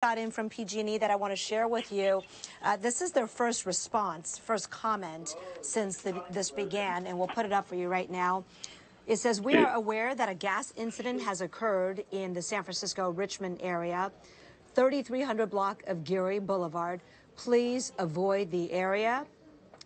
Got in from PG&E that I want to share with you. This is their first response, first comment since this began, and we'll put it up for you right now. It says, we are aware that a gas incident has occurred in the San Francisco-Richmond area, 3300 block of Geary Boulevard. Please avoid the area.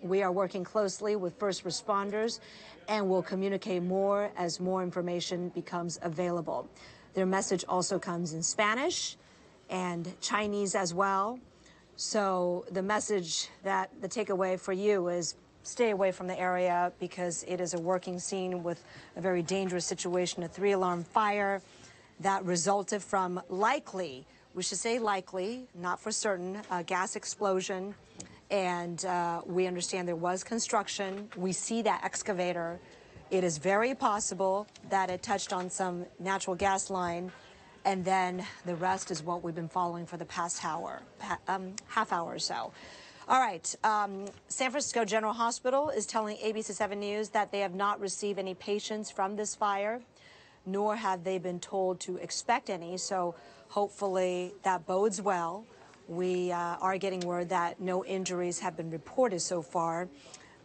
We are working closely with first responders and will communicate more as more information becomes available. Their message also comes in Spanish and Chinese as well. So the message that the takeaway for you is stay away from the area because it is a working scene with a very dangerous situation, a 3-alarm fire that resulted from likely, we should say likely, not for certain, a gas explosion. And we understand there was construction. We see that excavator. It is very possible that it touched on some natural gas line. And then the rest is what we've been following for the past half hour or so. All right. San Francisco General Hospital is telling ABC 7 News that they have not received any patients from this fire, nor have they been told to expect any. So hopefully that bodes well. We are getting word that no injuries have been reported so far,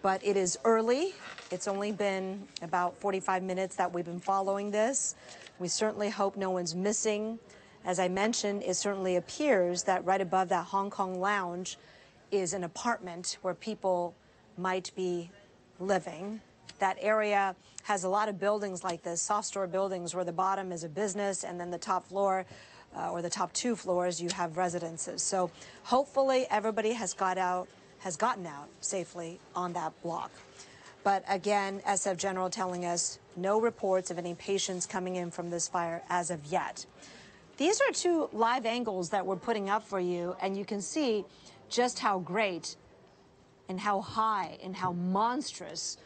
but it is early. It's only been about 45 minutes that we've been following this. We certainly hope no one's missing. As I mentioned, it certainly appears that right above that Hong Kong lounge is an apartment where people might be living. That area has a lot of buildings like this, soft store buildings, where the bottom is a business and then the top floor or the top 2 floors, you have residences. So hopefully everybody has gotten out safely on that block. But again, SF General telling us no reports of any patients coming in from this fire as of yet. These are 2 live angles that we're putting up for you, and you can see just how great and how high and how monstrous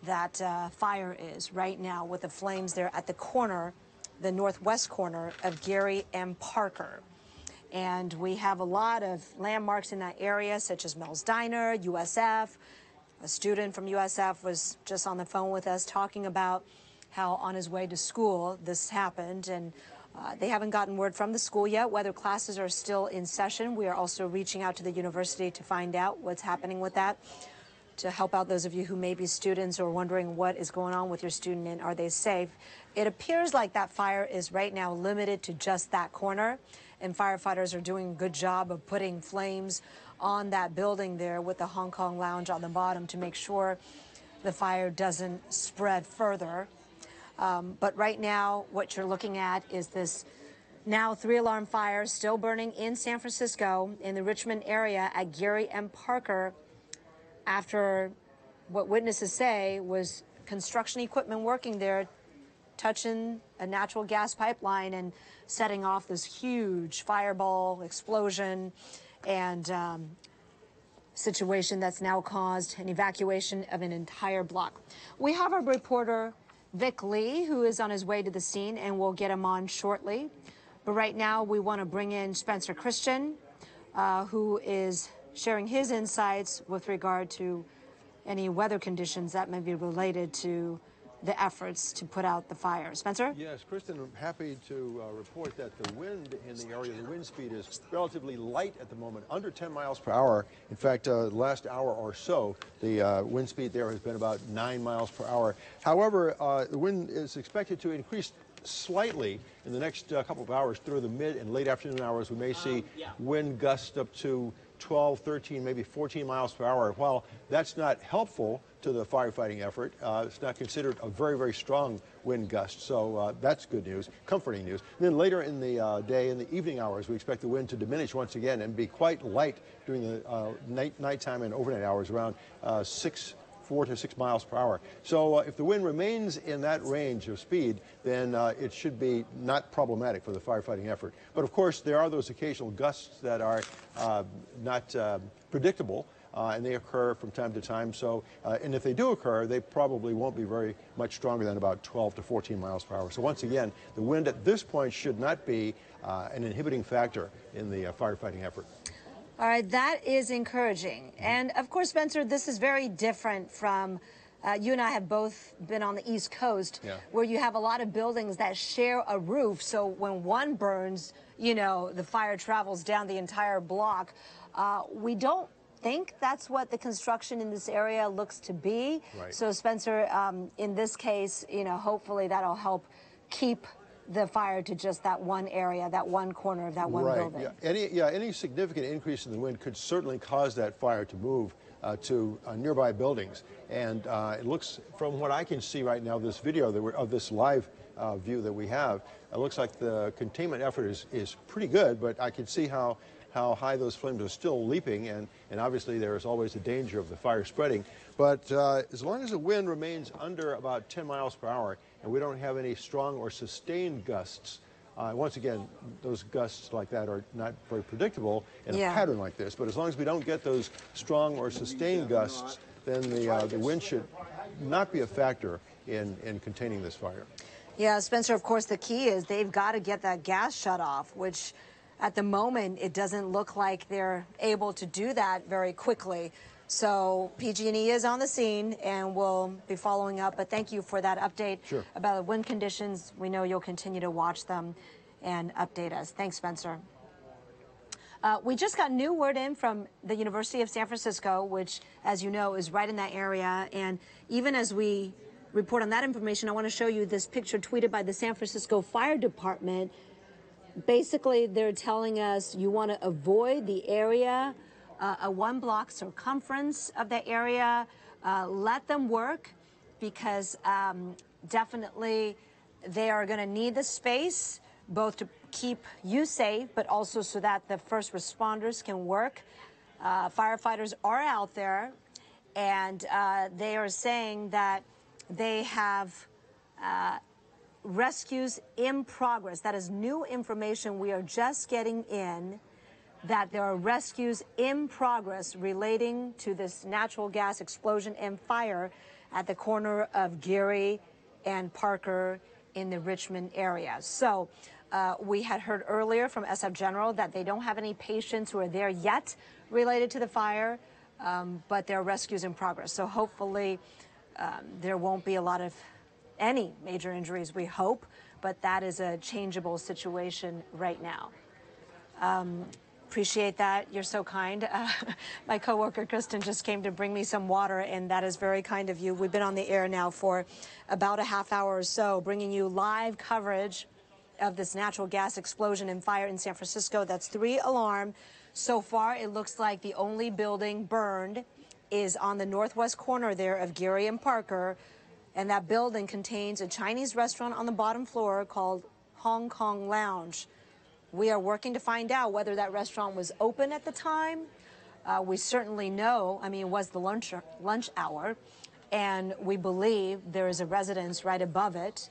that fire is right now with the flames there at the corner, the northwest corner of Geary and Parker. And we have a lot of landmarks in that area, such as Mel's Diner, USF. A student from USF was just on the phone with us talking about how on his way to school this happened. And they haven't gotten word from the school yet whether classes are still in session. We are also reaching out to the university to find out what's happening with that, to help out those of you who may be students or wondering what is going on with your student and are they safe. It appears like that fire is right now limited to just that corner, and firefighters are doing a good job of putting flames on that building there with the Hong Kong lounge on the bottom to make sure the fire doesn't spread further. But right now, what you're looking at is this now 3-alarm fire still burning in San Francisco in the Richmond area at Geary and Parker, after what witnesses say was construction equipment working there touching a natural gas pipeline and setting off this huge fireball explosion and situation that's now caused an evacuation of an entire block. We have our reporter Vic Lee, who is on his way to the scene, and we'll get him on shortly. But right now we want to bring in Spencer Christian, who is sharing his insights with regard to any weather conditions that may be related to the efforts to put out the fire. Spencer? Yes, Kristen, I'm happy to report that the wind in the area, the wind speed is relatively light at the moment, under 10 miles per hour. In fact, last hour or so, the wind speed there has been about 9 miles per hour. However, the wind is expected to increase slightly in the next couple of hours through the mid and late afternoon hours. We may see wind gusts up to 12, 13, maybe 14 miles per hour. While that's not helpful to the firefighting effort, it's not considered a very, very strong wind gust. So that's good news, comforting news. And then later in the day, in the evening hours, we expect the wind to diminish once again and be quite light during the nighttime and overnight hours, around 4 to 6 miles per hour. So if the wind remains in that range of speed, then it should be not problematic for the firefighting effort. But of course, there are those occasional gusts that are not predictable, and they occur from time to time. So, and if they do occur, they probably won't be very much stronger than about 12 to 14 miles per hour. So once again, the wind at this point should not be an inhibiting factor in the firefighting effort. All right, that is encouraging. And of course, Spencer, this is very different from You and I have both been on the East Coast, Yeah. where you have a lot of buildings that share a roof. So when one burns, you know, the fire travels down the entire block. We don't think that's what the construction in this area looks to be. Right. So Spencer, in this case, you know, hopefully that'll help keep the fire to just that one area, that one corner of that one building. Yeah. Any significant increase in the wind could certainly cause that fire to move to nearby buildings. And it looks, from what I can see right now, this video of this live view that we have, it looks like the containment effort is pretty good, but I can see how high those flames are still leaping, and obviously there is always the danger of the fire spreading. But as long as the wind remains under about 10 miles per hour and we don't have any strong or sustained gusts, once again, those gusts like that are not very predictable in a pattern like this, but as long as we don't get those strong or sustained gusts, then the wind should not be a factor in containing this fire. Yeah, Spencer, of course, the key is they've got to get that gas shut off, which at the moment, it doesn't look like they're able to do that very quickly. So PG&E is on the scene, and we'll be following up. But thank you for that update about the wind conditions. We know you'll continue to watch them and update us. Thanks, Spencer. We just got new word in from the University of San Francisco, which, as you know, is right in that area. And even as we report on that information, I want to show you this picture tweeted by the San Francisco Fire Department. Basically, they're telling us you want to avoid the area, a 1-block circumference of the area. Let them work, because definitely they are going to need the space, both to keep you safe, but also so that the first responders can work. Firefighters are out there, and they are saying that they have rescues in progress. That is new information we are just getting in, that there are rescues in progress relating to this natural gas explosion and fire at the corner of Geary and Parker in the Richmond area. So we had heard earlier from SF General that they don't have any patients who are there yet related to the fire, but there are rescues in progress. So hopefully there won't be a lot of any major injuries, we hope, but that is a changeable situation right now. Appreciate that. You're so kind. My coworker Kristen just came to bring me some water, and that is very kind of you. We've been on the air now for about a half hour or so, bringing you live coverage of this natural gas explosion and fire in San Francisco. That's 3 alarm. So far, it looks like the only building burned is on the northwest corner there of Geary and Parker. And that building contains a Chinese restaurant on the bottom floor called Hong Kong Lounge. We are working to find out whether that restaurant was open at the time. We certainly know, I mean, it was the lunch hour, and we believe there is a residence right above it,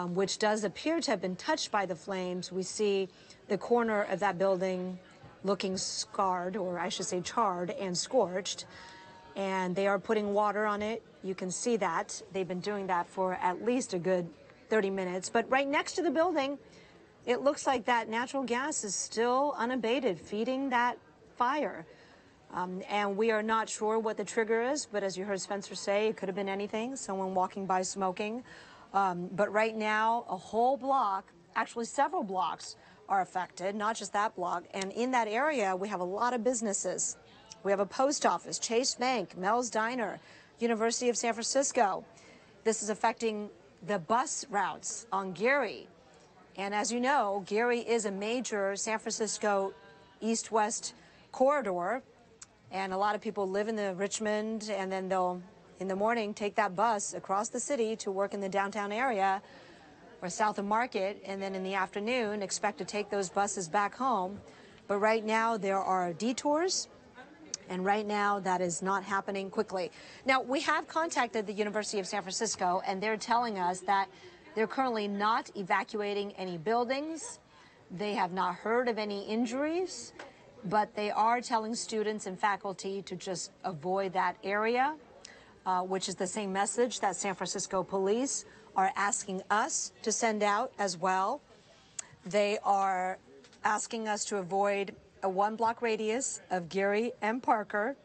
which does appear to have been touched by the flames. We see the corner of that building looking scarred, or I should say charred and scorched, and they are putting water on it. You can see that. They've been doing that for at least a good 30 minutes. But right next to the building, it looks like that natural gas is still unabated, feeding that fire. And we are not sure what the trigger is, but as you heard Spencer say, it could have been anything, someone walking by smoking. But right now, a whole block, actually several blocks, are affected, not just that block. And in that area, we have a lot of businesses. We have a post office, Chase Bank, Mel's Diner, University of San Francisco. This is affecting the bus routes on Geary. And as you know, Geary is a major San Francisco east-west corridor. And a lot of people live in the Richmond, and then they'll, in the morning, take that bus across the city to work in the downtown area or south of Market, and then in the afternoon expect to take those buses back home. But right now there are detours, and right now that is not happening quickly. Now, we have contacted the University of San Francisco, and they're telling us that they're currently not evacuating any buildings. They have not heard of any injuries, but they are telling students and faculty to just avoid that area, which is the same message that San Francisco police are asking us to send out as well. They are asking us to avoid a 1-block radius of Geary and Parker.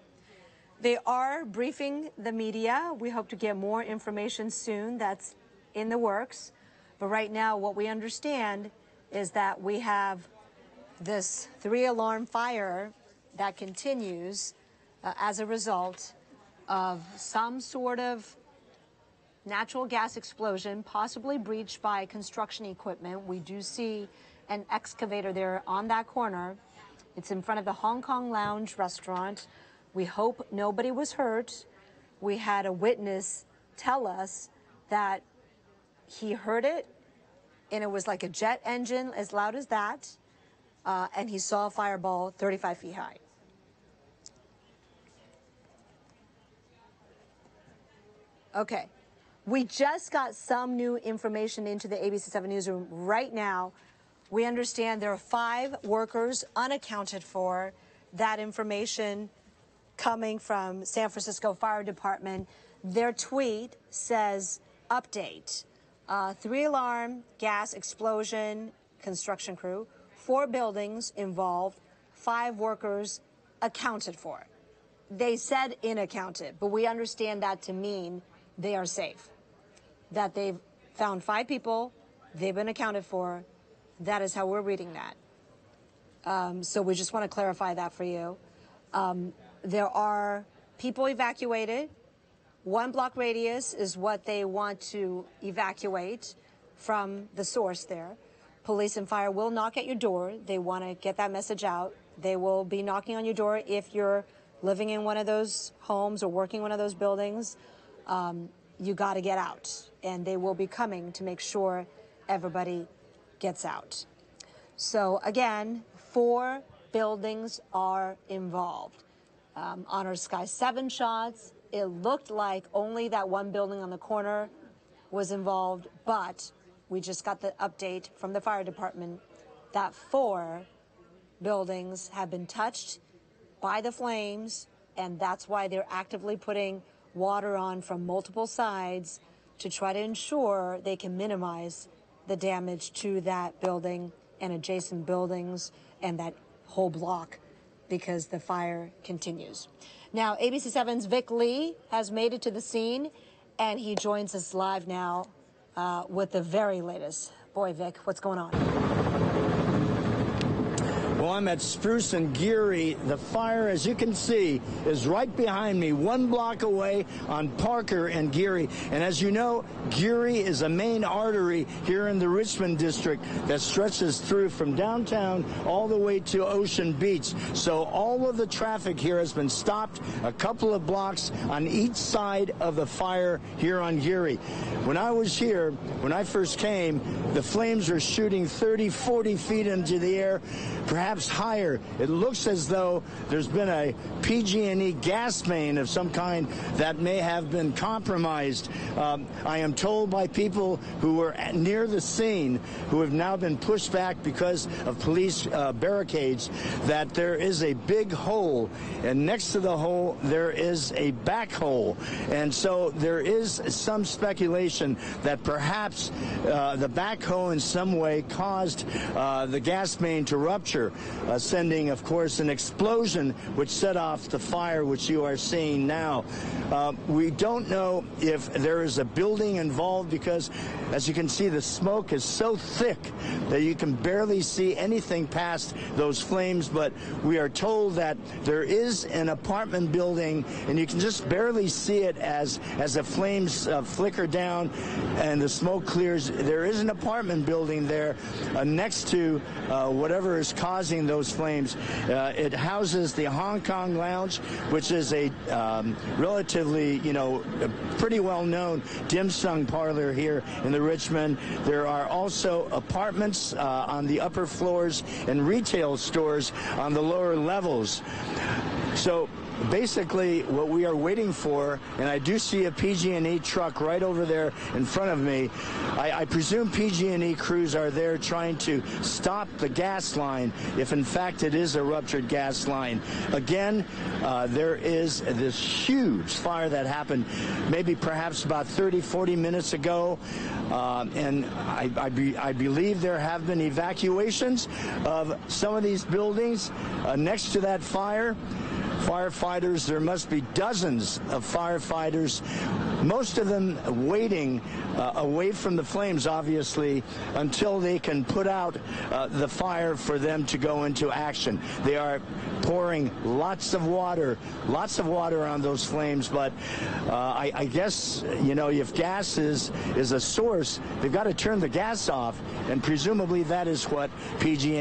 They are briefing the media. We hope to get more information soon. That's in the works. But right now, what we understand is that we have this 3-alarm fire that continues as a result of some sort of natural gas explosion, possibly breached by construction equipment. We do see an excavator there on that corner. It's in front of the Hong Kong Lounge restaurant. We hope nobody was hurt. We had a witness tell us that he heard it, and it was like a jet engine as loud as that, and he saw a fireball 35 feet high. Okay. We just got some new information into the ABC7 newsroom right now. We understand there are 5 workers unaccounted for. That information coming from San Francisco Fire Department. Their tweet says, update, 3-alarm gas explosion, construction crew, 4 buildings involved, 5 workers accounted for. They said unaccounted, but we understand that to mean they are safe, that they've found 5 people, they've been accounted for. That is how we're reading that. So we just want to clarify that for you. There are people evacuated. 1 block radius is what they want to evacuate from the source there. Police and fire will knock at your door. They want to get that message out. They will be knocking on your door if you're living in one of those homes or working in one of those buildings. You got to get out, and they will be coming to make sure everybody gets out. So again, 4 buildings are involved. On our Sky 7 shots, it looked like only that 1 building on the corner was involved, but we just got the update from the fire department that 4 buildings have been touched by the flames, and that's why they're actively putting water on from multiple sides to try to ensure they can minimize the damage to that building and adjacent buildings and that whole block, because the fire continues. Now, ABC7's Vic Lee has made it to the scene, and he joins us live now with the very latest. Boy, Vic, what's going on? Well, I'm at Spruce and Geary. The fire, as you can see, is right behind me, 1 block away on Parker and Geary. And as you know, Geary is a main artery here in the Richmond district that stretches through from downtown all the way to Ocean Beach. So all of the traffic here has been stopped a couple of blocks on each side of the fire here on Geary. When I was here, when I first came, the flames were shooting 30, 40 feet into the air, perhaps higher. It looks as though there's been a pg&e gas main of some kind that may have been compromised. I am told by people who were near the scene, who have now been pushed back because of police barricades, that there is a big hole, and next to the hole there is a back hole. And so there is some speculation that perhaps the backhoe in some way caused the gas main to rupture, sending, of course, an explosion which set off the fire which you are seeing now. We don't know if there is a building involved because, as you can see, the smoke is so thick that you can barely see anything past those flames, but we are told that there is an apartment building, and you can just barely see it as the flames flicker down and the smoke clears. There is an apartment building there next to whatever is causing those flames. It houses the Hong Kong Lounge, which is a relatively, a pretty well-known dim sum parlor here in the Richmond. There are also apartments on the upper floors and retail stores on the lower levels. So basically what we are waiting for, and I do see a pg&e truck right over there in front of me. I presume pg&e crews are there trying to stop the gas line if in fact it is a ruptured gas line. Again, there is this huge fire that happened maybe perhaps about 30-40 minutes ago, and I believe there have been evacuations of some of these buildings next to that fire. Firefighters, there must be dozens of firefighters, most of them waiting away from the flames, obviously, until they can put out the fire for them to go into action. They are pouring lots of water on those flames, but I guess, you know, if gas is a source, they've got to turn the gas off, and presumably that is what PG&E